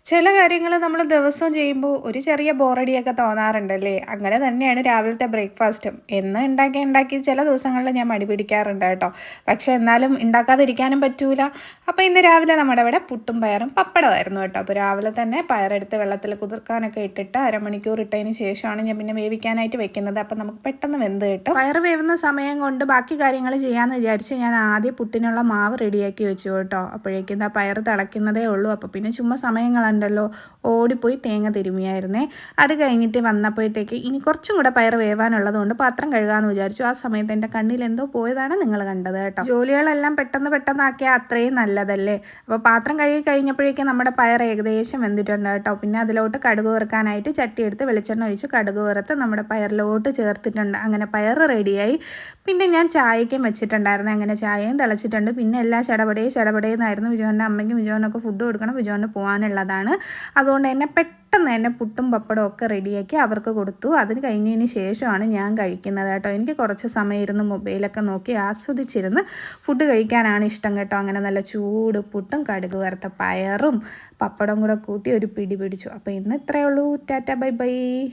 ചില കാര്യങ്ങൾ നമ്മൾ ദിവസവും ചെയ്യുമ്പോൾ ഒരു ചെറിയ ബോറടിയൊക്കെ തോന്നാറുണ്ടല്ലേ? അങ്ങനെ തന്നെയാണ് രാവിലത്തെ ബ്രേക്ക്ഫാസ്റ്റും. എന്നും ഉണ്ടാക്കി ഉണ്ടാക്കി ചില ദിവസങ്ങളിൽ ഞാൻ മടി പിടിക്കാറുണ്ട് കേട്ടോ. പക്ഷേ എന്നാലും ഉണ്ടാക്കാതിരിക്കാനും പറ്റൂല. അപ്പോൾ ഇന്ന് രാവിലെ നമ്മുടെ ഇവിടെ പുട്ടും പയറും പപ്പടമായിരുന്നു കേട്ടോ. അപ്പോൾ രാവിലെ തന്നെ പയറെടുത്ത് വെള്ളത്തിൽ കുതിർക്കാനൊക്കെ ഇട്ടിട്ട് അരമണിക്കൂർ ഇട്ടതിന് ശേഷമാണ് ഞാൻ പിന്നെ വേവിക്കാനായിട്ട് വെക്കുന്നത്. അപ്പോൾ നമുക്ക് പെട്ടെന്ന് വെന്ത് കിട്ടും. പയർ വേവുന്ന സമയം കൊണ്ട് ബാക്കി കാര്യങ്ങൾ ചെയ്യാമെന്ന് വിചാരിച്ച് ഞാൻ ആദ്യം പുട്ടിനുള്ള മാവ് റെഡിയാക്കി വെച്ചു കേട്ടോ. അപ്പോഴേക്കും ഇതാ പയർ തിളയ്ക്കുന്നതേ ഉള്ളൂ. അപ്പോൾ പിന്നെ ചുമ്മാ സമയങ്ങളുണ്ടല്ലോ, ഓടിപ്പോയി തേങ്ങ തിരുമിയായിരുന്നേ. അത് കഴിഞ്ഞിട്ട് വന്നപ്പോഴത്തേക്ക് ഇനി കുറച്ചും കൂടെ പയർ വേവാനുള്ളത് കൊണ്ട് പാത്രം കഴുകാമെന്ന് വിചാരിച്ചു. ആ സമയത്ത് എൻ്റെ കണ്ണിൽ എന്തോ പോയതാണ് നിങ്ങൾ കണ്ടത് കേട്ടോ. ജോലികളെല്ലാം പെട്ടെന്ന് പെട്ടെന്നാക്കിയാൽ അത്രയും നല്ലതല്ലേ. അപ്പോൾ പാത്രം കഴുകി കഴിഞ്ഞപ്പോഴേക്കും നമ്മുടെ പയർ ഏകദേശം വെന്തിട്ടുണ്ട് കേട്ടോ. പിന്നെ അതിലോട്ട് കടുക് വറുക്കാനായിട്ട് ചട്ടി എടുത്ത് വെളിച്ചെണ്ണ ഒഴിച്ച് കടുക് വറുത്ത് നമ്മുടെ പയറിലോട്ട് ചേർത്തിട്ടുണ്ട്. അങ്ങനെ പയർ റെഡിയായി. പിന്നെ ഞാൻ ചായയ്ക്കും വെച്ചിട്ടുണ്ടായിരുന്നു. അങ്ങനെ ചായയും തിളച്ചിട്ടുണ്ട്. പിന്നെ എല്ലാം ചടപടേന്നായിരുന്നു. വിജുവിൻ്റെ അമ്മയ്ക്കും വിജുവിനൊക്കെ ഫുഡ് കൊടുക്കണം, വിജുവിന് പോകാനുള്ളതാണ്. അതുകൊണ്ട് തന്നെ പെട്ടെന്ന് തന്നെ പുട്ടും പപ്പടവും ഒക്കെ റെഡിയാക്കി അവർക്ക് കൊടുത്തു. അതിന് കഴിഞ്ഞതിന് ശേഷമാണ് ഞാൻ കഴിക്കുന്നത് കേട്ടോ. എനിക്ക് കുറച്ച് സമയം ഇരുന്ന് മൊബൈലൊക്കെ നോക്കി ആസ്വദിച്ചിരുന്ന് ഫുഡ് കഴിക്കാനാണ് ഇഷ്ടം കേട്ടോ. അങ്ങനെ നല്ല ചൂട് പുട്ടും കടുക് വറുത്ത പയറും പപ്പടവും കൂടെ കൂട്ടി ഒരു പിടി പിടിച്ചു. അപ്പോൾ ഇന്ന് ഇത്രയേ ഉള്ളൂ. Tata bye bye.